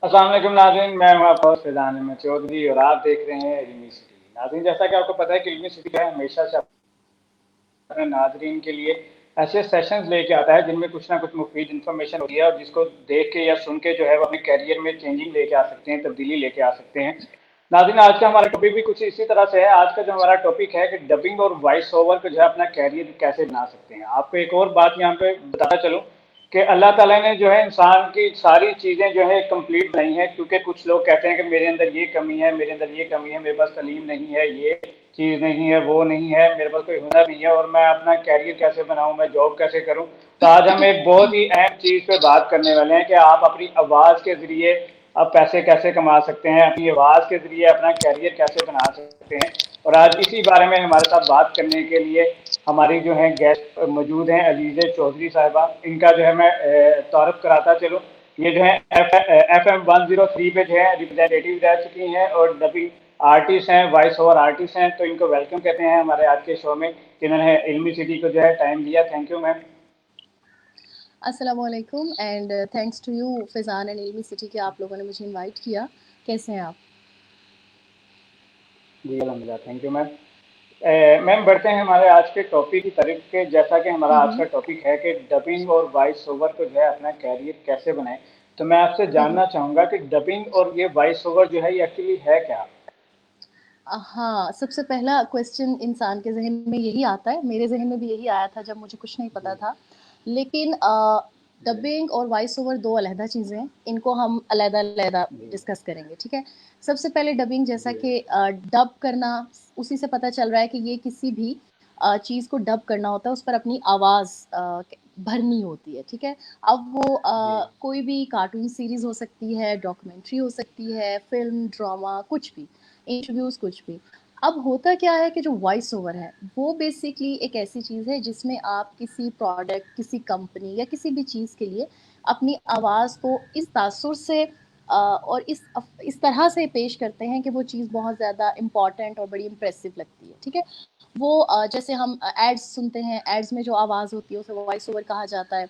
अस्सलाम वालेकुम नाज़रीन, मैं हूं आपका होस्ट फैज़ान अहमद चौधरी और आप देख रहे हैं इल्मी सिटी। नाज़रीन, जैसा कि आपको पता है कि इल्मी सिटी है हमेशा से अपने नाज़रीन के लिए ऐसे सेशंस लेके आता है जिनमें कुछ ना कुछ मुफीद इन्फॉर्मेशन होती है और जिसको देख के या सुन के जो है वो अपने करियर में चेंजिंग लेके आ सकते हैं, तब्दीली लेके आ सकते हैं। नाज़रीन, आज का हमारा टॉपिक भी कुछ इसी तरह से है। आज का जो हमारा टॉपिक है कि डबिंग और वॉइस ओवर को जो है अपना करियर कैसे बना सकते हैं। आपको एक और बात यहाँ पे बताता चलूँ कि अल्लाह ताला ने जो है इंसान की सारी चीज़ें जो है कंप्लीट बनाई हैं, क्योंकि कुछ लोग कहते हैं कि मेरे अंदर ये कमी है, मेरे अंदर ये कमी है, मेरे पास तलीम नहीं है, ये चीज़ नहीं है, वो नहीं है, मेरे पास कोई हुनर नहीं है और मैं अपना कैरियर कैसे बनाऊं, मैं जॉब कैसे करूं। तो आज हम एक बहुत ही अहम चीज़ पे बात करने वाले हैं कि आप अपनी आवाज़ के ज़रिए अब पैसे कैसे कमा सकते हैं, अपनी आवाज़ के ज़रिए अपना कैरियर कैसे बना सकते हैं। और आज इसी बारे में हमारे साथ बात करने के लिए हमारी जो है गेस्ट मौजूद हैं, अलीज़े चौधरी साहिबा। इनका जो है मैं तारुफ कराता चलूँ। ये जो है FM 103 पे जो है रिप्रेजेंटेटिव रह चुकी हैं और डबिंग आर्टिस्ट हैं, वॉइस ओवर आर्टिस्ट हैं। तो इनको वेलकम कहते हैं हमारे आज के शो में, जिन्होंने इल्मी सिटी को जो है टाइम दिया। Thank you ma'am. अस्सलाम वालेकुम and thanks to you Faizan and Ilmi city के आप लोगों ने मुझे इनवाइट किया। कैसे हैं आप? जी अलहमदिल्ला, थैंक यू मैम। मैम, बढ़ते हैं हमारे आज के टॉपिक की तरफ के। जैसा कि हमारा आज का हम्म टॉपिक है कि डबिंग और वॉइस ओवर को जो है अपना कैरियर कैसे बनाएं, तो मैं आपसे हम्म जानना चाहूँगा कि डबिंग और ये वॉइस ओवर जो है ये एक्चुअली है क्या। हाँ, सबसे पहला क्वेश्चन इंसान के जहन में यही आता है। मेरे जहन में भी यही आया था जब मुझे कुछ नहीं पता जी था। लेकिन जी डबिंग और वॉइस ओवर दो अलहदा चीज़ें हैं। इनको हम अलहदा-अलहदा जी डिस्कस करेंगे, ठीक है? सबसे पहले डबिंग, जैसा जी कि डब करना, उसी से पता चल रहा है कि ये किसी भी चीज़ को डब करना होता है, उस पर अपनी आवाज़ भरनी होती है, ठीक है? अब वो जी कोई भी कार्टून सीरीज़ हो सकती है, डॉक्यूमेंट्री हो सकती है, फ़िल्म, ड्रामा, कुछ भी, इंटरव्यूज़, कुछ भी। अब होता क्या है कि जो वॉइस ओवर है, वो बेसिकली एक ऐसी चीज़ है जिसमें आप किसी प्रोडक्ट, किसी कंपनी या किसी भी चीज़ के लिए अपनी आवाज़ को इस तासुर से और इस तरह से पेश करते हैं कि वो चीज़ बहुत ज़्यादा इम्पॉर्टेंट और बड़ी इम्प्रेसिव लगती है, ठीक है? वो जैसे हम एड्स सुनते हैं, एड्स में जो आवाज़ होती है उसे वॉइस ओवर कहा जाता है।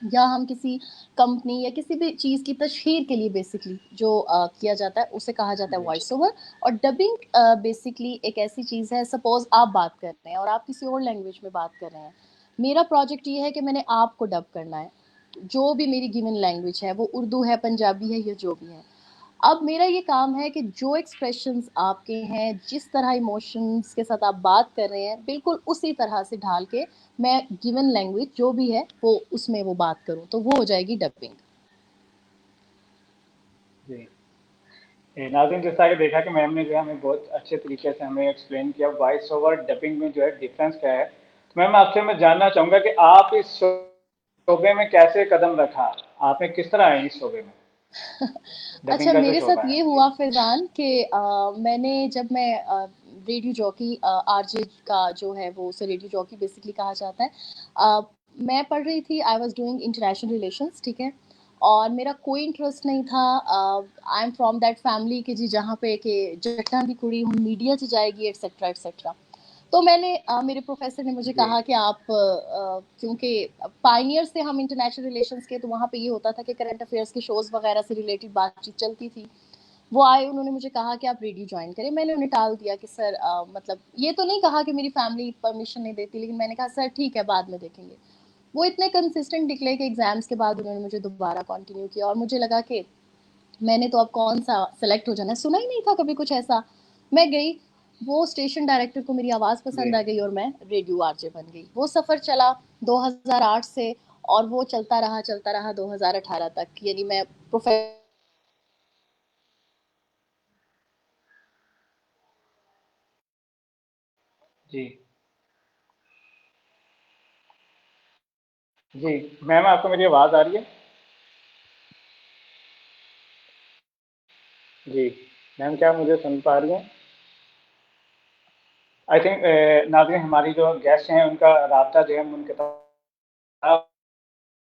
या हम किसी कंपनी या किसी भी चीज़ की तशहीर के लिए बेसिकली जो किया जाता है उसे कहा जाता है जी वॉइस ओवर। और डबिंग बेसिकली एक ऐसी चीज़ है, सपोज़ आप बात कर रहे हैं और आप किसी और लैंग्वेज में बात कर रहे हैं। मेरा प्रोजेक्ट ये है कि मैंने आपको डब करना है, जो भी मेरी गिवन लैंग्वेज है, वो उर्दू है, पंजाबी है या जो भी है। अब मेरा ये काम है कि जो एक्सप्रेशंस आपके हैं, जिस तरह इमोशंस के साथ आप बात कर रहे हैं, बिल्कुल उसी तरह से ढाल के मैं गिवन लैंग्वेज जो भी है वो उसमें वो बात करूँ, तो वो हो जाएगी डबिंग। जी। नाज़रीन, जैसा कि देखा कि मैम ने जो है हमें बहुत अच्छे तरीके से हमें एक्सप्लेन किया वॉइस ओवर डबिंग में जो है डिफरेंस क्या है। तो मैम, आपसे मैं जानना चाहूँगा कि आप इस शोबे में कैसे कदम रखा, आपने किस तरह आए इस शोबे में, डबिंग अच्छा, का जो मेरे शोबा साथ है। ये जी हुआ फैज़ान कि मैंने जब मैं रेडियो जॉकी आरजे का जो है वो उसे रेडियो जॉकी बेसिकली कहा जाता है। अ, मैं पढ़ रही थी, I was doing international relations, ठीक है? और मेरा कोई इंटरेस्ट नहीं था। I am from that family कि जी जहाँ पे कि जट्टां दी कुड़ी हुण मीडिया च जाएगी एटसेट्रा एटसेट्रा। तो मैंने मेरे प्रोफेसर ने मुझे जी कहा कि आप क्योंकि पाइनियर्स थे हम इंटरनेशनल रिलेशंस के, तो वहाँ पे ये होता था कि करंट अफेयर्स के शोज़ वगैरह से रिलेटेड बातचीत चलती थी। वो आए, उन्होंने मुझे कहा कि आप रेडियो ज्वाइन करें। मैंने उन्हें टाल दिया कि सर मतलब ये तो नहीं कहा कि मेरी फैमिली परमिशन नहीं देती, लेकिन मैंने कहा सर ठीक है, बाद में देखेंगे। वो इतने कंसिस्टेंट निकले कि एग्जाम्स के बाद उन्होंने मुझे दोबारा कंटिन्यू किया और मुझे लगा कि मैंने तो अब कौन सा सेलेक्ट हो जाना है, सुना ही नहीं था कभी कुछ ऐसा। मैं गई, वो स्टेशन डायरेक्टर को मेरी आवाज़ जी पसंद आ गई और मैं रेडियो आरजे बन गई। वो सफ़र चला 2008 से और वो चलता रहा 2018 तक, यानी मैं प्रोफे जी जी। मैम, आपको मेरी आवाज़ आ रही है। जी मैम, क्या मुझे सुन पा रही हैं। आई थिंक नाज़रीन, हमारी जो गेस्ट हैं उनका राब्ता जो है मुनक़ता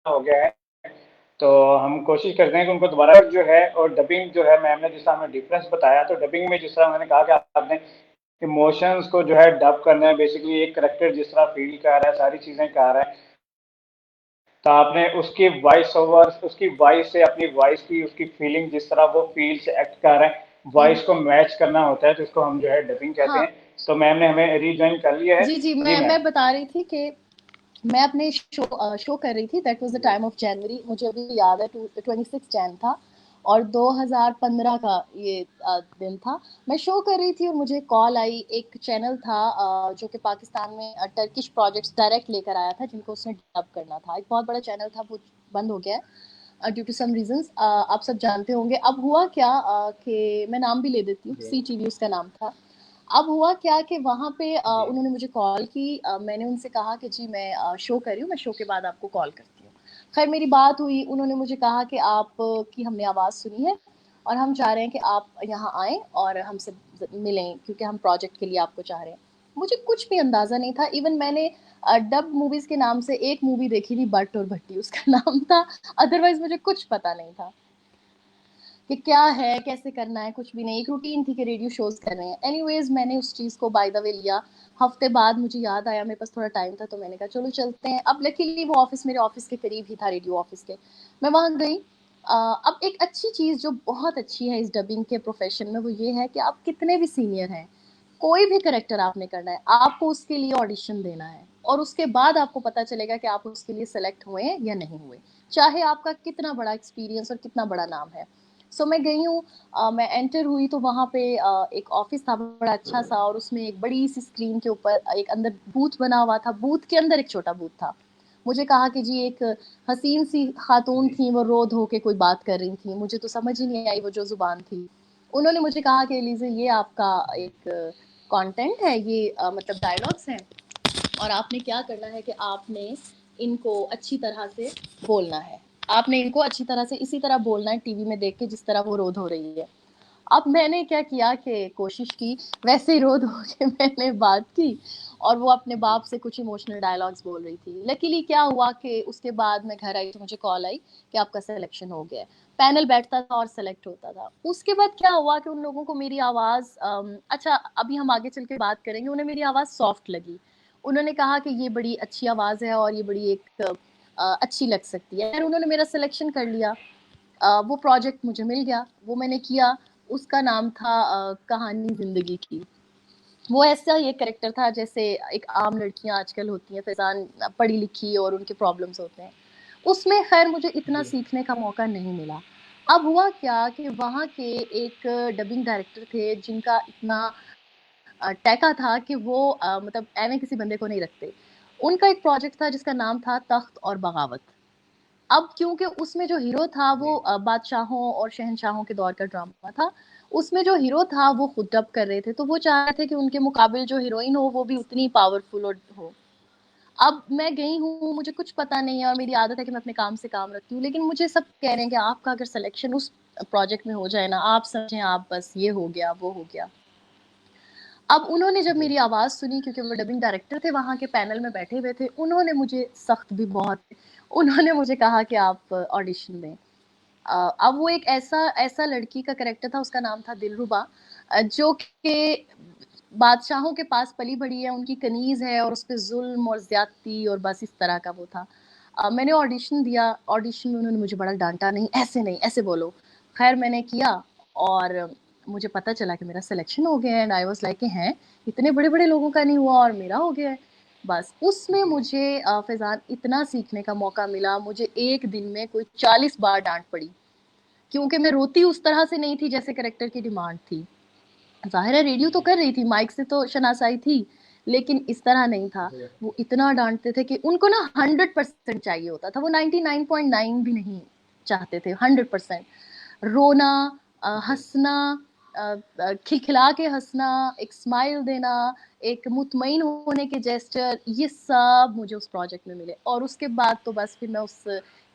हो गया है। तो हम कोशिश करते हैं कि उनको दोबारा जो है, और डबिंग जो है मैम ने जिस तरह हमें डिफरेंस बताया, तो डबिंग में जिस तरह मैंने कहा कि आपने इमोशंस को जो है डब करना है, बेसिकली एक करेक्टर जिस तरह फील कर रहा है, सारी चीज़ें कर रहा है, तो आपने उसकी वॉइस ओवर, उसकी वॉइस से अपनी वॉइस की, उसकी फीलिंग, जिस तरह वो फील से एक्ट कर रहे हैं, हम्म, वॉइस को मैच करना होता है, तो इसको हम जो है डबिंग कहते हाँ हैं। तो मैम ने हमें रीज्वाइन कर लिया है। जी जी, जी मैम। मैं बता रही थी कि मैं अपने शो कर रही थी। That was the time of January, मुझे अभी भी याद है 26 जैन था और 2015 का ये दिन था। मैं शो कर रही थी और मुझे कॉल आई। एक चैनल था जो कि पाकिस्तान में टर्किश प्रोजेक्ट्स डायरेक्ट लेकर आया था, जिनको उसने डब करना था। एक बहुत बड़ा चैनल था, वो बंद हो गया है ड्यू टू सम रीजंस, आप सब जानते होंगे। अब हुआ क्या कि मैं नाम भी ले देती हूँ, सी टीवी उसका नाम था। अब हुआ क्या कि वहाँ पे जी उन्होंने मुझे कॉल की। मैंने उनसे कहा कि जी मैं शो कर रही हूँ, मैं शो के बाद आपको कॉल करती हूँ। खैर मेरी बात हुई, उन्होंने मुझे कहा कि आप की हमने आवाज़ सुनी है और हम चाह रहे हैं कि आप यहाँ आएँ और हमसे मिलें, क्योंकि हम प्रोजेक्ट के लिए आपको चाह रहे हैं। मुझे कुछ भी अंदाज़ा नहीं था। इवन मैंने डब मूवीज़ के नाम से एक मूवी देखी थी, बट और भट्टी उसका नाम था। अदरवाइज़ मुझे कुछ पता नहीं था कि क्या है, कैसे करना है, कुछ भी नहीं। एक रूटीन थी कि रेडियो शोज़ कर रहे हैं। एनीवेज़ मैंने उस चीज़ को बाय द वे लिया। हफ्ते बाद मुझे याद आया, मेरे पास थोड़ा टाइम था, तो मैंने कहा चलो चलते हैं। अब लकीली वो ऑफ़िस मेरे ऑफ़िस के करीब ही था, रेडियो ऑफ़िस के। मैं वहाँ गई। अब एक अच्छी चीज़ जो बहुत अच्छी है इस डबिंग के प्रोफ़ेशन में, वो ये है कि आप कितने भी सीनियर हैं, कोई भी कैरेक्टर आपने करना है, आपको उसके लिए ऑडिशन देना है और उसके बाद आपको पता चलेगा कि आप उसके लिए सेलेक्ट हुए या नहीं हुए, चाहे आपका कितना बड़ा एक्सपीरियंस और कितना बड़ा नाम है। सो मैं गई हूँ, मैं एंटर हुई तो वहाँ पे एक ऑफिस था बड़ा अच्छा सा, और उसमें एक बड़ी सी स्क्रीन के ऊपर एक अंदर बूथ बना हुआ था। बूथ के अंदर एक छोटा बूथ था। मुझे कहा कि जी एक हसीन सी खातून जी थी, वो रो धो के कोई बात कर रही थी। मुझे तो समझ ही नहीं आई वो जो जुबान थी। उन्होंने मुझे कहा कि एलिज़ा, ये आपका एक कंटेंट है, ये मतलब डायलॉग्स हैं और आपने क्या करना है कि आपने इनको अच्छी तरह से बोलना है। आपने इनको अच्छी तरह से इसी तरह बोलना है टीवी में देख के, जिस तरह वो रोध हो रही है। अब मैंने क्या किया कि कोशिश की, वैसे ही रोध हो के मैंने बात की और वो अपने जी बाप से कुछ इमोशनल डायलॉग्स बोल रही थी। लकीली क्या हुआ कि उसके बाद मैं घर आई तो मुझे कॉल आई कि आपका सिलेक्शन हो गया है। पैनल बैठता था और सेलेक्ट होता था। उसके बाद क्या हुआ कि उन लोगों को मेरी आवाज़ अच्छा अभी हम आगे चल के बात करेंगे, उन्हें मेरी आवाज़ सॉफ्ट लगी। उन्होंने कहा कि ये बड़ी अच्छी आवाज़ है और ये बड़ी एक अच्छी लग सकती है। फिर उन्होंने मेरा सिलेक्शन कर लिया। वो प्रोजेक्ट मुझे मिल गया, वो मैंने किया। उसका नाम था कहानी ज़िंदगी की। वो ऐसा ही एक कैरेक्टर था जैसे एक आम लड़कियां आजकल होती हैं, फैजान पढ़ी लिखी और उनके प्रॉब्लम्स होते हैं। उसमें खैर मुझे इतना जी सीखने का मौका नहीं मिला। अब हुआ क्या कि वहाँ के एक डबिंग डायरेक्टर थे जिनका इतना टैका था कि वो मतलब एवें किसी बंदे को नहीं रखते। उनका एक प्रोजेक्ट था जिसका नाम था तख्त और बगावत। अब क्योंकि उसमें जो हीरो था वो जी बादशाहों और शहंशाहों के दौर का ड्रामा था। उसमें जो हीरो था वो खुद डब कर रहे थे, तो वो चाह रहे थे कि उनके मुकाबिल जो हीरोइन हो वो भी उतनी पावरफुल हो। अब मैं गई हूँ, मुझे कुछ पता नहीं है और मेरी आदत है कि मैं अपने काम से काम रखती हूँ, लेकिन मुझे सब कह रहे हैं कि आपका अगर सिलेक्शन उस प्रोजेक्ट में हो जाए ना, आप समझें आप बस ये हो गया वो हो गया। अब उन्होंने जब जी मेरी आवाज़ सुनी, क्योंकि वो डबिंग डायरेक्टर थे, वहाँ के पैनल में बैठे हुए थे, उन्होंने मुझे सख्त भी बहुत, उन्होंने मुझे कहा कि आप ऑडिशन दें। अब वो एक ऐसा ऐसा लड़की का कैरेक्टर था, उसका नाम था दिलरुबा, जो कि बादशाहों के पास पली बड़ी है, उनकी कनीज़ है और उस पे जुल्म और ज्यादती और बस इस तरह का वो था। मैंने ऑडिशन दिया। ऑडिशन में उन्होंने मुझे बड़ा डांटा, नहीं ऐसे नहीं, ऐसे बोलो। खैर मैंने किया और मुझे पता चला कि मेरा सिलेक्शन हो गया, एंड आई वाज लाइक हैं, इतने बड़े बड़े लोगों का नहीं हुआ और मेरा हो गया है। बस उसमें जी मुझे फैजान इतना सीखने का मौका मिला। मुझे एक दिन में कोई 40 बार डांट पड़ी, क्योंकि मैं रोती उस तरह से नहीं थी जैसे कैरेक्टर की डिमांड थी। ज़ाहिर है रेडियो तो जी कर रही थी, माइक से तो शनासाई थी, लेकिन इस तरह नहीं था। जी वो इतना डाँटते थे कि उनको ना 100% चाहिए होता था, वो 99.9 भी नहीं चाहते थे, 100%। रोना, जी हँसना, खिलखिला के हँसना, एक स्माइल देना, एक मुतमईन होने के जेस्चर, ये सब मुझे उस प्रोजेक्ट में मिले। और उसके बाद तो बस फिर मैं उस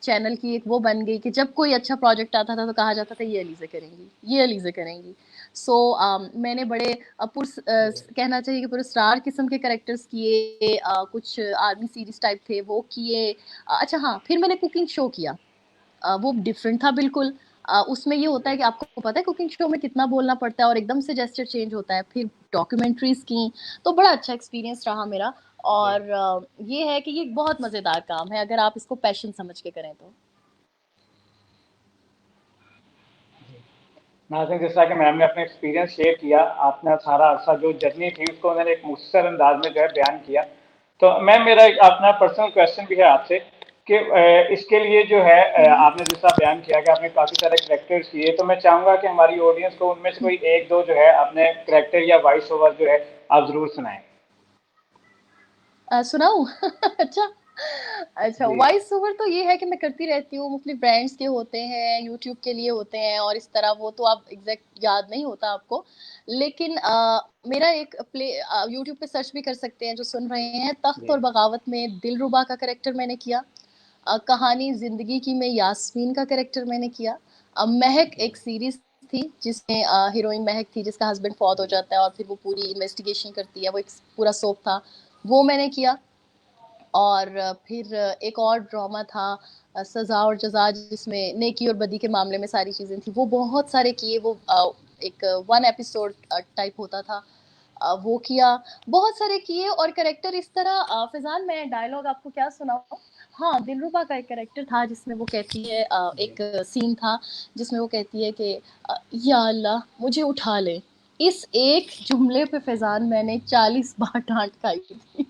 चैनल की एक वो बन गई कि जब कोई अच्छा प्रोजेक्ट आता था तो कहा जाता था ये अलीज़ा करेंगी, ये अलीज़ा करेंगी। सो मैंने बड़े कहना चाहिए कि पूरे स्टार किस्म के कैरेक्टर्स किए, कुछ आर्मी सीरीज टाइप थे वो किए। अच्छा हाँ, फिर मैंने कुकिंग शो किया। वो डिफरेंट था बिल्कुल। उसमें ये होता जी है कि आपको पता है कुकिंग शो में कितना बोलना पड़ता है और एकदम से जेस्चर चेंज होता है। फिर डॉक्यूमेंट्रीज की, तो बड़ा अच्छा एक्सपीरियंस रहा मेरा। और ये है कि ये बहुत मज़ेदार काम है अगर आप इसको पैशन समझ के करें तो। नाज़रीन, जैसा कि मैम ने अपना एक्सपीरियंस शेयर किया, आपने सारा अरसा जो जर्नी थी उसको उन्होंने एक मुख्तसर अंदाज में जो है बयान किया। तो मैम मेरा एक अपना पर्सनल क्वेश्चन भी है आपसे कि इसके लिए जो है आपने जिस तरह बयान किया कि आपने काफ़ी सारे करेक्टर्स किए, तो मैं चाहूँगा कि हमारी ऑडियंस को उनमें से कोई एक दो जो है अपने करेक्टर या वॉइस ओवर जो है आप ज़रूर सुनाएं। सुनाऊँ? अच्छा। अच्छा, जी। वॉइस ओवर तो ये है कि मैं करती रहती हूँ, मुख्तलिफ ब्रांड्स के होते हैं, यूट्यूब के लिए होते हैं और इस तरह, वो तो आप एग्ज़ैक्ट याद नहीं होता आपको। लेकिन मेरा एक यूट्यूब पे सर्च भी कर सकते हैं जो सुन रहे हैं, तख्त जी। और बगावत में दिलरुबा का कैरेक्टर मैंने किया। कहानी ज़िंदगी की में यास्मीन का कैरेक्टर मैंने किया। महक जी। एक सीरीज़ थी जिसमें हीरोइन महक थी जिसका हस्बैंड फौत हो जी। जाता है और फिर वो पूरी इन्वेस्टिगेशन करती है, वो एक पूरा सोप था, वो मैंने किया। और फिर एक और ड्रामा था सज़ा और जज़ा, जिसमें नेकी और बदी के मामले में सारी चीज़ें थी, वो बहुत सारे किए। वो एक 1 एपिसोड टाइप होता था, वो किया, बहुत सारे किए। और कैरेक्टर इस तरह फ़िज़ान, मैं डायलॉग आपको क्या सुनाऊँ? हाँ, दिलरुबा का एक कैरेक्टर था जिसमें वो कहती है, जी। एक सीन था जिसमें वो कहती है कि या अल्लाह मुझे उठा ले। इस एक जुमले पे फ़िज़ान मैंने 40 बार डाँट खाई थी। जी।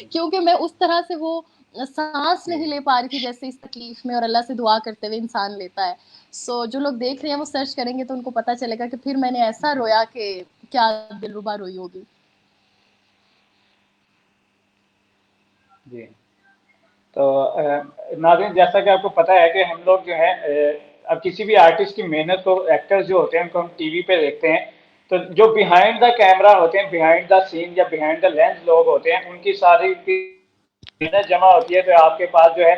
क्योंकि मैं उस तरह से वो सांस जी। नहीं ले पा रही थी जैसे इस तकलीफ में और अल्लाह से दुआ करते हुए इंसान लेता है। जो लोग देख रहे हैं वो सर्च करेंगे तो उनको पता चलेगा कि फिर मैंने ऐसा जी। रोया कि क्या दिलरुबा रोई होगी। जी। तो नाज़रीन, जैसा कि आपको पता है कि हम लोग जो है अब किसी भी आर्टिस्ट की मेहनत को, एक्टर्स जो होते हैं उनको हम टीवी पे देखते हैं, तो जो बिहाइंड द कैमरा होते हैं, बिहाइंड द सीन या बिहाइंड द लेंस लोग होते हैं, उनकी सारी मेहनत जमा होती है। तो आपके पास जो है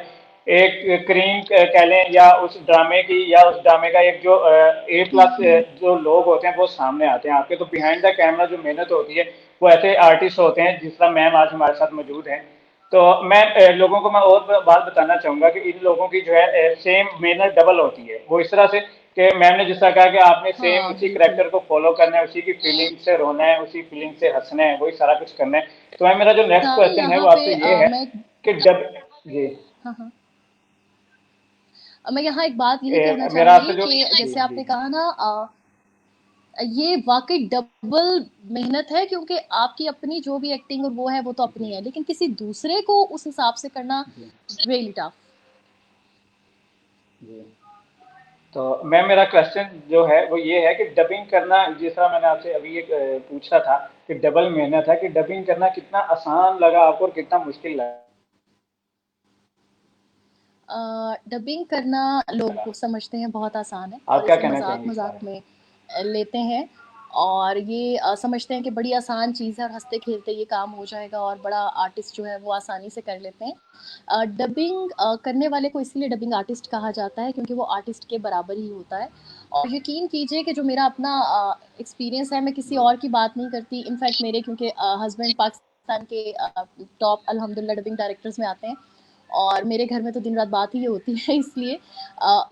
एक क्रीम कह लें, या उस ड्रामे की, या उस ड्रामे का एक जो A+ जो लोग होते हैं वो सामने आते हैं आपके। तो बिहाइंड द कैमरा जो मेहनत होती है वो ऐसे आर्टिस्ट होते हैं जिस तरह मैम आज हमारे साथ मौजूद हैं। तो मैं लोगों को मैं और बात बताना चाहूंगा कि इन लोगों की जो है सेम मेहनत डबल होती है। वो इस तरह से कि मैम ने जिस तरह कहा कि आपने सेम हाँ, उसी बिल्कुल। करेक्टर को फॉलो करना है, उसी की फीलिंग से रोना है, उसी फीलिंग से हंसना है, वही सारा कुछ करना है। तो मैम मेरा जो नेक्स्ट हाँ, क्वेश्चन है यहाँ वो पे आपसे ये है मैं कि जब जी हाँ, हाँ। मैं यहाँ एक बात यही कहना मेरा आपसे चाहूँगी जो कि जी जैसे जी आपने कहा ना, ये वाक़ई डबल मेहनत है, क्योंकि आपकी अपनी जो भी एक्टिंग और वो है, वो तो अपनी जी है, लेकिन किसी दूसरे को उस हिसाब से करना जी रियली टफ। जी। तो मैम मेरा क्वेश्चन जो है वो ये है कि डबिंग करना, जिस तरह मैंने आपसे अभी एक पूछा था कि डबल मेहनत है, कि डबिंग करना कितना आसान लगा आपको और कितना मुश्किल लगा? डबिंग करना लोग समझते हैं बहुत आसान है आप और क्या इसे कहना मजाक चाहेंगे इस मजाक बारे में लेते हैं। और ये समझते हैं कि बड़ी आसान चीज़ है और हंसते खेलते ये काम हो जाएगा और बड़ा आर्टिस्ट जो है वो आसानी से कर लेते हैं। डबिंग करने वाले को इसीलिए डबिंग आर्टिस्ट कहा जाता है क्योंकि वो आर्टिस्ट के बराबर ही होता है। और यकीन कीजिए कि जो मेरा अपना एक्सपीरियंस है, मैं किसी जी और की बात नहीं करती। इनफैक्ट मेरे, क्योंकि हस्बैंड पाकिस्तान के टॉप अल्हम्दुलिल्लाह डबिंग डायरेक्टर्स में आते हैं और मेरे घर में तो दिन रात बात ही होती है। इसलिए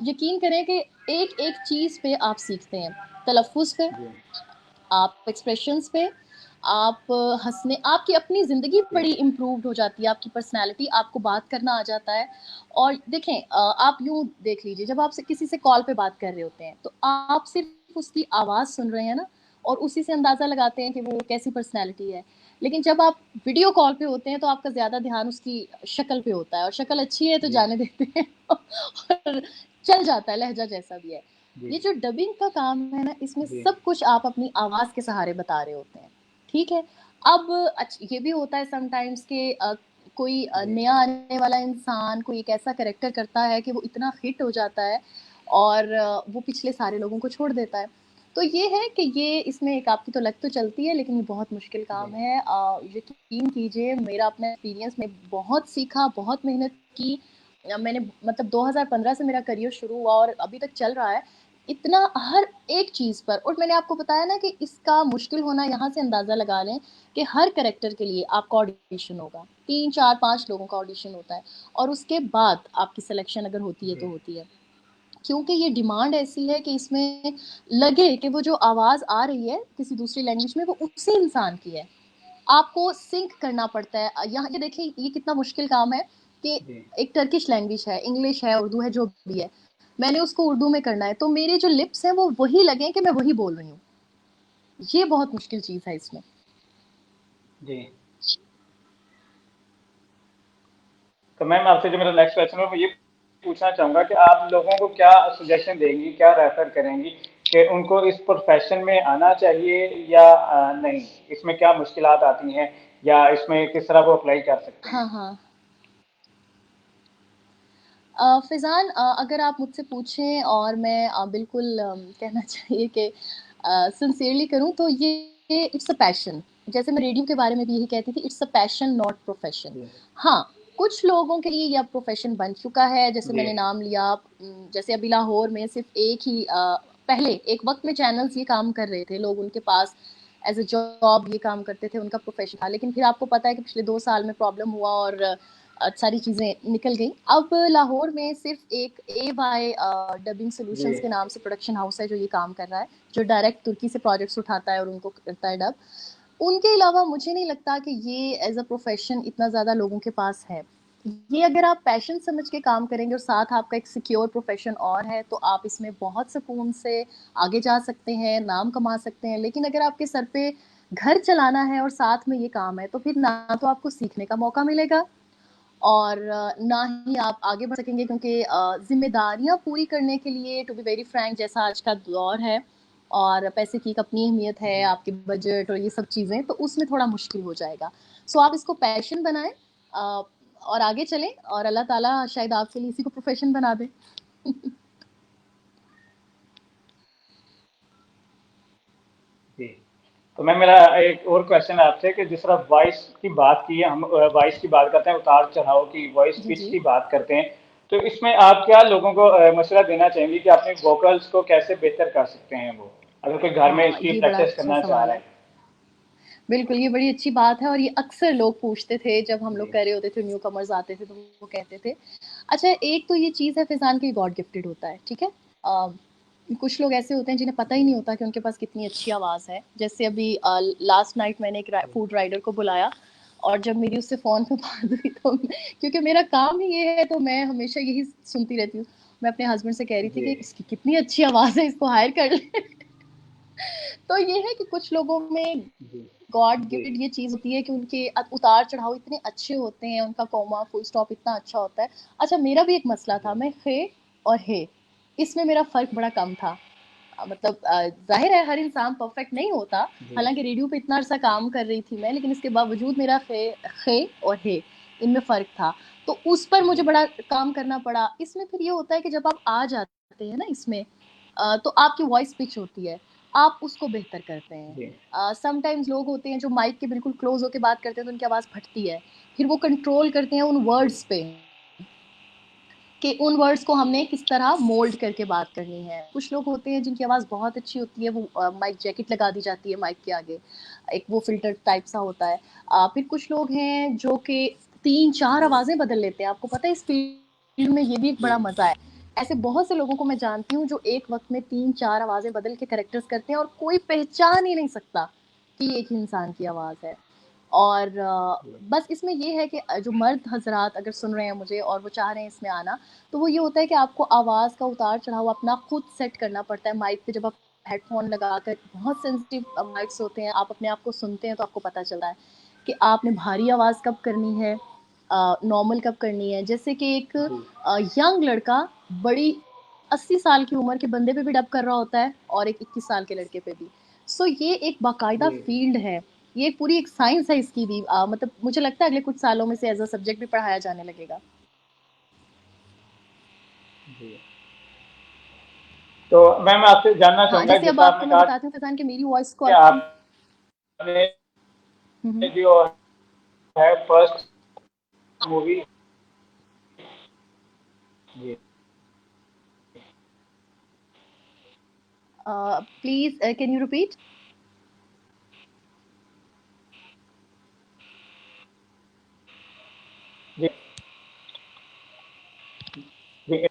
यकीन करें कि एक एक चीज़ पे आप सीखते हैं, तलफ़ुज़ पे, जी आप एक्सप्रेशंस पे, आप हँसने, आपकी अपनी ज़िंदगी जी बड़ी इम्प्रूव्ड हो जाती है, आपकी पर्सनैलिटी, आपको बात करना आ जाता है। और देखें, आप यूँ देख लीजिए, जब आप किसी से कॉल पे बात कर रहे होते हैं तो आप सिर्फ उसकी आवाज़ सुन रहे हैं ना, और उसी से अंदाज़ा लगाते हैं कि वो कैसी पर्सनैलिटी है। लेकिन जब आप वीडियो कॉल पे होते हैं तो आपका ज़्यादा ध्यान उसकी शक्ल पे होता है, और शक्ल अच्छी है तो जी जाने देते हैं और चल जाता है, लहजा जैसा भी है। जी ये जो डबिंग का काम है ना, इसमें जी सब कुछ आप अपनी आवाज़ के सहारे बता रहे होते हैं, ठीक है? अब ये भी होता है समटाइम्स कि कोई जी नया आने वाला इंसान कोई एक ऐसा कैरेक्टर करता है कि वो इतना हिट हो जाता है और वो पिछले सारे लोगों को छोड़ देता है। तो ये है कि ये इसमें एक आपकी तो लत तो चलती है, लेकिन ये बहुत मुश्किल जी काम है। यकीन कीजिए, मेरा अपना एक्सपीरियंस में बहुत सीखा, बहुत मेहनत की। मैंने मतलब 2015 से मेरा करियर शुरू हुआ और अभी तक चल रहा है। इतना हर एक चीज़ पर, और मैंने आपको बताया ना कि इसका मुश्किल होना यहाँ से अंदाज़ा लगा लें कि हर कैरेक्टर के लिए आपका ऑडिशन होगा। 3, 4, 5 लोगों का ऑडिशन होता है और उसके बाद आपकी सिलेक्शन अगर होती है जी तो होती है। क्योंकि ये डिमांड ऐसी है कि इसमें लगे कि वो जो आवाज़ आ रही है किसी दूसरी लैंग्वेज में, वो उसी इंसान की है। आपको सिंक करना पड़ता है। यहाँ ये देखिए ये कितना मुश्किल काम है कि जी एक टर्किश लैंग्वेज है, इंग्लिश है, उर्दू है, जो भी है, मैंने उसको उर्दू में करना है, तो मेरे जो लिप्स हैं वो वही लगे कि मैं वही बोल रही हूँ। ये बहुत मुश्किल चीज़ है इसमें। जी। तो मैम आपसे जो मेरा नेक्स्ट क्वेश्चन है, मैं ये पूछना चाहूंगा कि आप लोगों को क्या सजेशन देंगी, क्या रेफर करेंगी कि उनको इस प्रोफेशन में आना चाहिए या नहीं, इसमें क्या मुश्किलात आती हैं या इसमें किस तरह वो अप्लाई कर सकते हाँ, हैं? हाँ। फ़िज़ान, अगर आप मुझसे पूछें और मैं बिल्कुल कहना चाहिए कि सिंसियरली करूँ तो ये इट्स अ पैशन। जैसे मैं रेडियो के बारे में भी यही कहती थी, it's a passion not profession. जी हाँ, कुछ लोगों के लिए ये अब प्रोफ़ेशन बन चुका है, जैसे जी मैंने नाम लिया जैसे अभी लाहौर में सिर्फ़ एक ही पहले एक वक़्त में चैनल्स ये काम कर रहे थे, लोग उनके पास एज़ अ जॉब ये काम करते थे, उनका प्रोफ़ेशन था। लेकिन फिर आपको पता है कि पिछले 2 साल में प्रॉब्लम हुआ और सारी चीज़ें निकल गई। अब लाहौर में सिर्फ एक AY डबिंग जी सॉल्यूशंस के नाम से प्रोडक्शन हाउस है जो ये काम कर रहा है, जो डायरेक्ट तुर्की से प्रोजेक्ट्स उठाता है और उनको करता है डब। उनके अलावा मुझे नहीं लगता कि ये एज अ प्रोफेशन इतना ज़्यादा लोगों के पास है। ये अगर आप पैशन समझ के काम करेंगे और साथ आपका एक सिक्योर प्रोफेशन और है तो आप इसमें बहुत सुकून से आगे जा सकते हैं, नाम कमा सकते हैं। लेकिन अगर आपके सर पे घर चलाना है और साथ में ये काम है तो फिर ना तो आपको सीखने का मौका मिलेगा और ना ही आप आगे बढ़ सकेंगे, क्योंकि ज़िम्मेदारियाँ पूरी करने के लिए टू बी वेरी फ्रैंक जैसा आज का दौर है और पैसे की एक अपनी अहमियत है, जी आपके बजट और ये सब चीज़ें, तो उसमें थोड़ा मुश्किल हो जाएगा। सो आप इसको पैशन बनाएँ और आगे चलें और अल्लाह ताला शायद आपके लिए इसी को प्रोफ़ेशन बना दे। जी। तो मैम मेरा एक और क्वेश्चन आपसे कि जिस तरह वॉइस की बात की है, हम वॉइस की बात करते हैं, उतार चढ़ाव की, वॉइस जी, पिच जी। की बात करते हैं, तो इसमें आप क्या लोगों को मशवरा देना चाहेंगी कि अपने वोकल्स को कैसे बेहतर कर सकते हैं वो, अगर कोई घर में हाँ, इसकी ये बड़ा प्रैक्टिस अच्छा करना चाह सवाल रहा है। है? बिल्कुल, ये बड़ी अच्छी बात है और ये अक्सर लोग पूछते थे जब हम लोग जी कर रहे होते थे, न्यू कमर्स आते थे तो वो कहते थे। अच्छा, एक तो ये चीज़ है फ़ैज़ान कि गॉड गिफ्टेड होता है, ठीक है? कुछ लोग ऐसे होते हैं जिन्हें पता ही जी नहीं होता कि उनके पास कितनी अच्छी आवाज़ है। जैसे अभी लास्ट नाइट मैंने एक जी फूड राइडर को बुलाया और जब मेरी उससे फ़ोन पे बात हुई तो क्योंकि मेरा काम ही ये है तो मैं हमेशा यही सुनती रहती हूँ। मैं अपने हस्बैंड से कह रही थी जी कि इसकी कितनी अच्छी आवाज़ है, इसको हायर कर लें। तो ये है कि कुछ लोगों में जी गॉड जी गिफ्टेड ये चीज़ होती है कि उनके उतार चढ़ाव इतने अच्छे होते हैं, उनका कॉमा फुल स्टॉप इतना अच्छा होता है। अच्छा, मेरा भी एक मसला था, जी मैं खे और हे इसमें मेरा फ़र्क बड़ा कम था। मतलब ज़ाहिर है हर इंसान परफेक्ट नहीं होता। जी हालाँकि रेडियो पे इतना अर्सा काम कर रही थी मैं, लेकिन इसके बावजूद मेरा खे और हे इनमें फ़र्क था। तो उस पर मुझे जी बड़ा काम करना पड़ा। इसमें फिर ये होता है कि जब आप आ जाते हैं ना इसमें तो आपकी वॉइस पिच होती है, आप उसको बेहतर करते हैं। जी समटाइम्स लोग होते हैं जो माइक के बिल्कुल क्लोज़ होके बात करते हैं तो उनकी आवाज़ फटती है। फिर वो कंट्रोल करते हैं उन जी वर्ड्स पे कि उन वर्ड्स को हमने किस तरह मोल्ड करके बात करनी है। कुछ लोग होते हैं जिनकी आवाज़ बहुत अच्छी होती है, वो माइक जैकेट लगा दी जाती है माइक के आगे, एक वो फ़िल्टर टाइप सा होता है। फिर कुछ लोग हैं जो कि 3-4 जी आवाज़ें बदल लेते हैं। आपको पता है इस फ़ील्ड में ये भी एक जी बड़ा मज़ा है। ऐसे बहुत से लोगों को मैं जानती हूँ जो एक वक़्त में 3-4 आवाज़ें बदल के कैरेक्टर्स करते हैं और कोई पहचान ही नहीं सकता कि ये एक इंसान की आवाज़ है। और बस इसमें ये है कि जो मर्द हज़रात अगर सुन रहे हैं मुझे और वो चाह रहे हैं इसमें आना, तो वो ये होता है कि आपको आवाज़ का उतार-चढ़ाव अपना खुद सेट करना पड़ता है माइक पे। जब आप हेडफ़ोन लगाकर बहुत सेंसिटिव माइक्स होते हैं, आप अपने आप को सुनते हैं तो आपको पता चलता है कि आपने भारी आवाज़ कब करनी है, नॉर्मल कब करनी है। जैसे कि एक जी यंग लड़का बड़ी 80 साल की उम्र के बंदे पे भी डब कर रहा होता है और एक 21 साल के लड़के पे भी। सो ये एक बाकायदा जी फ़ील्ड है। ये पूरी एक साइंस है इसकी भी। मतलब मुझे लगता है अगले कुछ सालों में से एज़ अ सब्जेक्ट भी पढ़ाया जाने लगेगा। जी। तो मैम आपसे जानना हाँ, चाहूंगा, जैसे अब जैसा आपको आपने मैं कहा बताती हूँ फैज़ान कि मेरी वॉइस को कि अच्छी आपने हुँ, हुँ। जो है फर्स्ट मूवी। जी प्लीज़ कैन यू रिपीट? जी जी।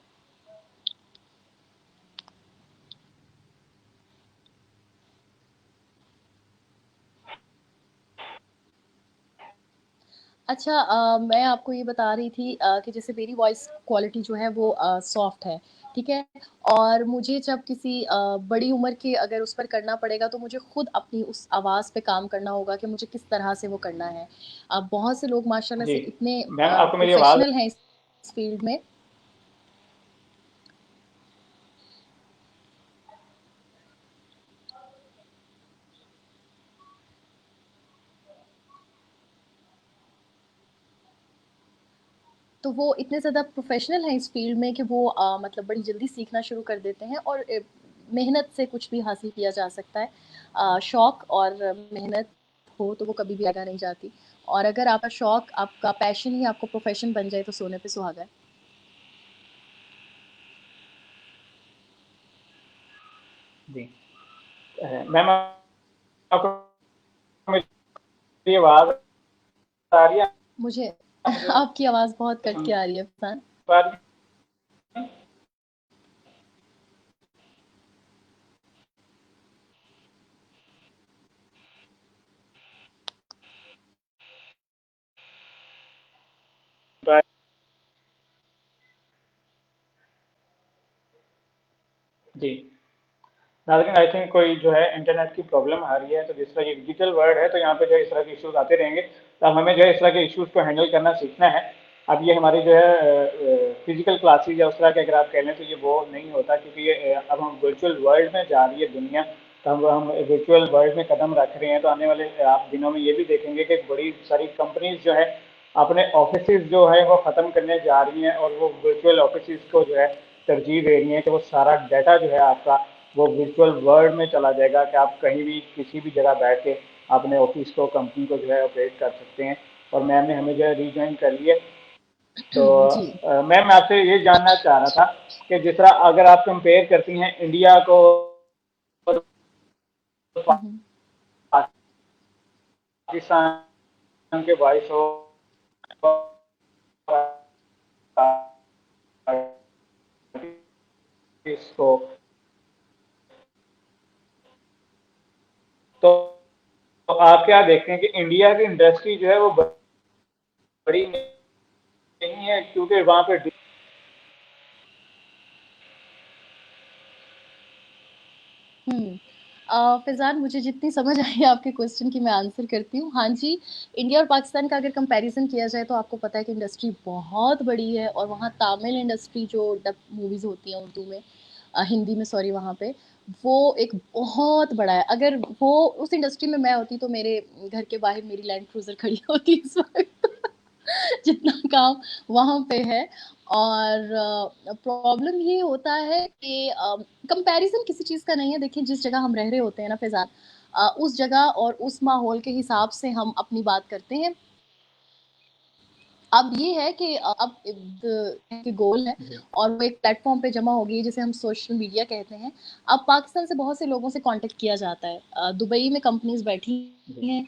अच्छा, मैं आपको ये बता रही थी कि जैसे मेरी वॉइस क्वालिटी जो है वो सॉफ्ट है, ठीक है? और मुझे जब किसी बड़ी उम्र के अगर उस पर करना पड़ेगा तो मुझे खुद अपनी उस आवाज़ पे काम करना होगा कि मुझे किस तरह से वो करना है। बहुत से लोग माशाल्लाह जी से इतने मैम, आपको मेरी आवाज़? प्रोफ़ेशनल हैं इस फ़ील्ड में। तो वो इतने ज़्यादा प्रोफ़ेशनल हैं इस फ़ील्ड में कि वो मतलब बड़ी जल्दी सीखना शुरू कर देते हैं और मेहनत से कुछ भी हासिल किया जा सकता है। शौक और मेहनत हो तो वो कभी भी आगा नहीं जाती, और अगर आपका शौक, आपका पैशन ही आपको प्रोफ़ेशन बन जाए तो सोने पे सुहागा है। जी। मैम, आपको मेरी आवाज़ आ रही है? मुझे आप मुझे आपकी आवाज़ बहुत कट सुन के आ रही है फरहान। पा रही हैं? जी। नाज़रीन, आई थिंक कोई जो है इंटरनेट की प्रॉब्लम आ रही है, तो जिस तरह ये डिजिटल वर्ल्ड है तो यहाँ पे जो है इस तरह के इश्यूज आते रहेंगे, तो अब हमें जो है इस तरह के इश्यूज को हैंडल करना सीखना है। अब ये हमारी जो है फिजिकल क्लासेज या उस तरह के अगर आप कह लें तो ये वो नहीं होता, क्योंकि ये अब हम वर्चुअल वर्ल्ड में जा रही है दुनिया, तो हम वर्चुअल वर्ल्ड में कदम रख रहे हैं। तो आने वाले आप दिनों में ये भी देखेंगे कि बड़ी सारी कंपनीज जो है अपने ऑफिस जो है वो ख़त्म करने जा रही हैं, और वो वर्चुअल ऑफिस को जो है तरजीह दे रही हैं कि वो सारा डाटा जो है आपका वो वर्चुअल वर्ल्ड में चला जाएगा, कि आप कहीं भी किसी भी जगह बैठ के अपने ऑफिस को, कंपनी को जो है ऑपरेट कर सकते हैं। और मैम ने हमें जो है रीज्वाइन कर लिए। तो जी। मैम, मैं आपसे ये जानना चाह रहा था कि जिस तरह अगर आप कंपेयर करती हैं इंडिया को और हुँ, हुँ। पाकिस्तान के वॉइस को, तो आप क्या देखते हैं कि इंडिया की इंडस्ट्री जो है वो बड़ी नहीं है, क्योंकि वहाँ पे हुँ। फ़ैज़ान, मुझे जितनी समझ आई है आपके क्वेश्चन की मैं आंसर करती हूँ। हाँ जी, इंडिया और पाकिस्तान का अगर कंपैरिज़न किया जाए तो आपको पता है कि इंडस्ट्री बहुत बड़ी है, और वहाँ तमिल इंडस्ट्री जो डब मूवीज़ होती हैं उर्दू में, हिंदी में सॉरी, वहाँ पे, वो एक बहुत बड़ा है। अगर वो उस इंडस्ट्री में मैं होती तो मेरे घर के बाहर मेरी लैंड क्रूज़र खड़ी होती इस वक़्त। जितना काम वहाँ पे है। और प्रॉब्लम ये होता है कि कंपैरिजन किसी चीज़ का नहीं है। देखिए, जिस जगह हम रह रहे होते हैं ना फैज़ान, उस जगह और उस माहौल के हिसाब से हम अपनी बात करते हैं। अब ये है कि अब के गोल है, जी। और वो एक प्लेटफॉर्म पे जमा हो गई है जिसे हम सोशल मीडिया कहते हैं। अब पाकिस्तान से बहुत से लोगों से कांटेक्ट किया जाता है। दुबई में कंपनीज बैठी जी। हैं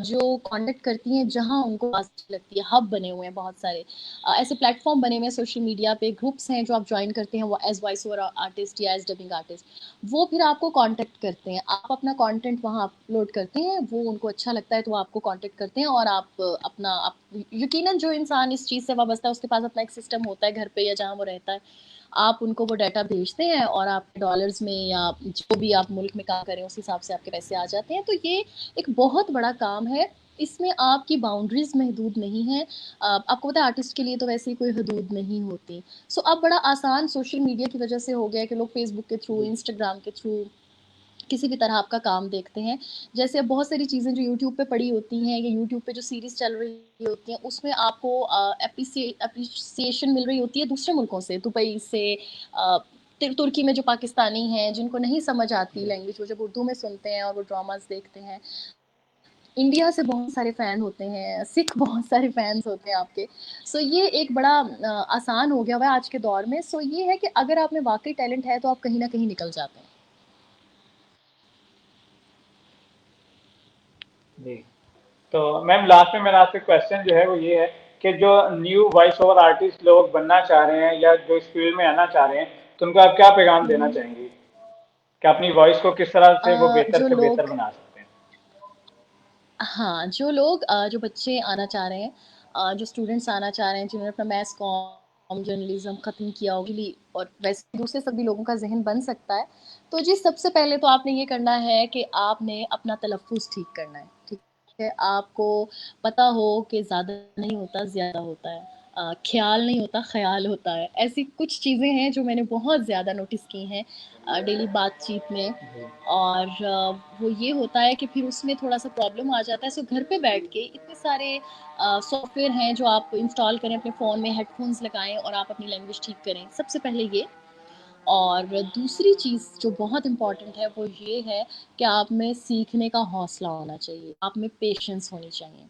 जो कांटेक्ट करती हैं जहां उनको बात अच्छी लगती है। हब बने हुए हैं बहुत सारे, ऐसे प्लेटफॉर्म बने हुए हैं सोशल मीडिया पे, ग्रुप्स हैं जो आप ज्वाइन करते हैं वो एज वॉइस ओवर आर्टिस्ट या एज डबिंग आर्टिस्ट। वो फिर आपको कांटेक्ट करते हैं, आप अपना कंटेंट वहाँ अपलोड करते हैं, वो उनको अच्छा लगता है तो वो आपको कांटेक्ट करते हैं, और आप अपना आप यकीनन जो इंसान इस चीज़ से वाबस्ता है उसके पास अपना एक सिस्टम होता है घर पे या जहाँ वो रहता है। आप उनको वो डाटा भेजते हैं और आपके डॉलर्स में या जो भी आप मुल्क में काम करें उस हिसाब से आपके पैसे आ जाते हैं। तो ये एक बहुत बड़ा काम है, इसमें आपकी बाउंड्रीज महदूद नहीं है। आपको पता है आर्टिस्ट के लिए तो वैसे ही कोई हदूद नहीं होती। सो अब बड़ा आसान सोशल मीडिया की वजह से हो गया है कि लोग फेसबुक के थ्रू, जी। इंस्टाग्राम के थ्रू किसी भी तरह आपका काम देखते हैं। जैसे अब बहुत सारी चीज़ें जो यूट्यूब पे पड़ी होती हैं या यूट्यूब पे जो सीरीज़ चल रही होती हैं, उसमें आपको एप्रिसिएशन मिल रही होती है दूसरे मुल्कों से, दुबई से, तुर्की में जो पाकिस्तानी हैं जिनको नहीं समझ आती जी। लैंग्वेज, वो जब उर्दू में सुनते हैं और वो ड्रामास देखते हैं। इंडिया से बहुत सारे फ़ैन होते हैं, सिख बहुत सारे फ़ैन्स होते हैं आपके। सो ये एक बड़ा आसान हो गया हुआ है आज के दौर में। सो ये है कि अगर आप में वाक़ई टैलेंट है तो आप कहीं न कहीं निकल जाते हैं। जी। तो मैम, लास्ट में मेरा आपसे क्वेश्चन जो है वो ये है कि जो न्यू वॉइस ओवर आर्टिस्ट लोग बनना चाह रहे हैं या जो इस फील्ड में आना चाह रहे हैं, तो उनको आप क्या पैगाम हुँ, देना हुँ। चाहेंगी कि अपनी वॉइस को किस तरह से वो बेहतर जो से बेहतर लोग बना सकते हैं? हाँ, जो बच्चे आना चाह रहे हैं, जो स्टूडेंट्स आना चाह रहे हैं, जिन्होंने अपना मैथ्स कॉम जर्नलिज्म ख़त्म किया होगी, और वैसे दूसरे सभी लोगों का जहन बन सकता है। तो जी सबसे पहले तो आपने ये करना है कि आपने अपना तलफ़्फ़ुज़ ठीक करना है, ठीक है? आपको पता हो कि ज़्यादा नहीं होता, ज़्यादा होता है। ख़्याल नहीं होता, ख़याल होता है। ऐसी कुछ चीज़ें हैं जो मैंने बहुत ज़्यादा नोटिस की हैं डेली बातचीत में, और वो ये होता है कि फिर उसमें थोड़ा-सा प्रॉब्लम आ जाता है। सो घर पे बैठ के इतने सारे सॉफ्टवेयर हैं जो आप इंस्टॉल करें अपने फ़ोन में, हेडफ़ोन्स लगाएँ और आप अपनी लैंग्वेज ठीक करें। सबसे पहले ये। और दूसरी चीज़ जो बहुत इम्पॉर्टेंट है वो ये है कि आप में सीखने का हौसला होना चाहिए, आप में पेशेंस होनी चाहिए।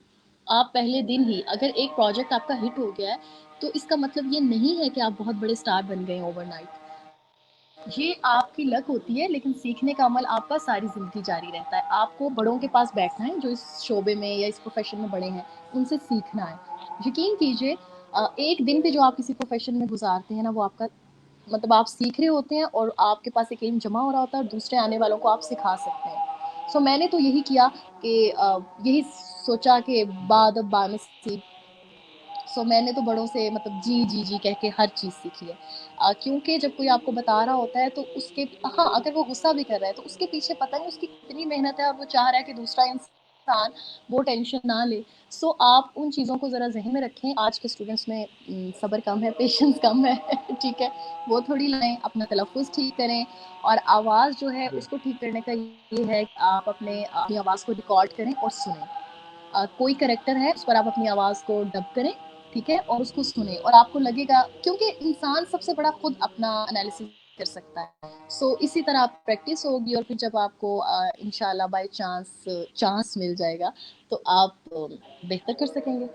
आप पहले दिन ही अगर एक प्रोजेक्ट आपका हिट हो गया है, तो इसका मतलब ये नहीं है कि आप बहुत बड़े स्टार बन गए ओवरनाइट। ये आपकी लक होती है, लेकिन सीखने का अमल आपका सारी ज़िंदगी जारी रहता है। आपको बड़ों के पास बैठना है, जो इस शोबे में या इस प्रोफ़ेशन में बड़े हैं, उनसे सीखना है। यकीन कीजिए, एक दिन भी जो आप किसी प्रोफ़ेशन में गुज़ारते हैं ना, वो आपका मतलब आप सीख रहे होते हैं और आपके पास एक इल्म जमा हो रहा होता है और दूसरे आने वालों को आप सिखा सकते हैं। सो मैंने तो यही किया कि यही सोचा कि बाद अब बानसीब। सो मैंने तो बड़ों से मतलब जी, जी, जी कह के हर चीज़ सीखी है। क्योंकि जब कोई आपको बता रहा होता है तो उसके, हाँ, अगर वो गुस्सा भी कर रहा है तो उसके पीछे पता नहीं उसकी कितनी मेहनत है और वो चाह रहा है कि दूसरा इंसान वो टेंशन ना ले। सो आप उन चीज़ों को ज़रा ज़हन में रखें। आज के स्टूडेंट्स में सब्र कम है, पेशेंस कम है ठीक है? वो थोड़ी लाएँ, अपना तलफ़्फ़ुज़ ठीक करें, और आवाज़ जो है उसको ठीक करने का ये है कि आप अपनी आवाज़ को रिकॉर्ड करें और सुनें। कोई कैरेक्टर है उस पर आप अपनी आवाज़ को डब करें, ठीक है? और उसको सुनें और आपको लगेगा, क्योंकि इंसान सबसे बड़ा खुद अपना एनालिसिस कर सकता है। सो इसी तरह आप प्रैक्टिस होगी और फिर जब आपको इंशाल्लाह बाय चांस मिल जाएगा, तो आप बेहतर कर सकेंगे।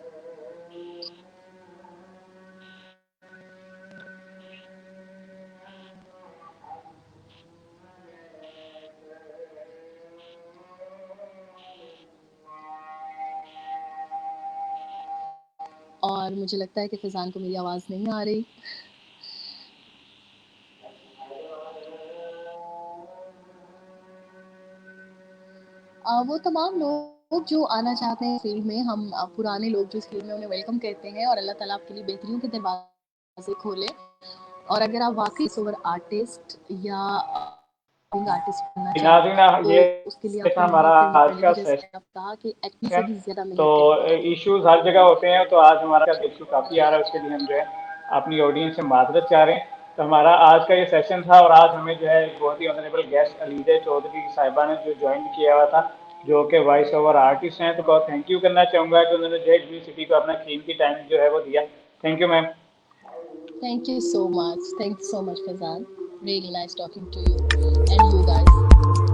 और मुझे लगता है कि फ़ैज़ान को मेरी आवाज़ नहीं आ रही। वो तमाम लोग जो आना चाहते हैं फ़ील्ड में, हम पुराने लोग जो इस फ़ील्ड में, उन्हें वेलकम कहते हैं, और अल्लाह ताला आपके लिए बेहतरियों के दरवाज़े खोले। और अगर आप वाक़ई वॉइस-ओवर आर्टिस्ट या आर्टिस्ट बनना चाहें, नाज़रीन, तो ये उसके लिए था आपको हमारा मेहनत करनी आज का पड़ेगी, जैसे आप कहा कि एक्टिंग से सेशन। भी ज़्यादा तो मेहनत करनी पड़ेगी। इश्यूज हर जगह होते हैं, तो आज हमारा इशू काफ़ी आ रहा है, उसके लिए हम जो है अपनी ऑडियंस से माजरत चाह रहे हैं। तो हमारा आज का ये सेशन था, और आज हमें जो है बहुत ही ऑनरेबल गेस्ट अलीजा चौधरी साहिबा ने जो ज्वाइन किया हुआ था, जो कि वॉइस ओवर आर्टिस्ट हैं। तो बहुत थैंक यू करना चाहूँगा कि उन्होंने जो है यूनिवर्सिटी को अपना कीमती टाइम जो है वो दिया। Thank you ma'am. Thank you so much. Thank you so much, Fazan. Really nice talking to you and you guys.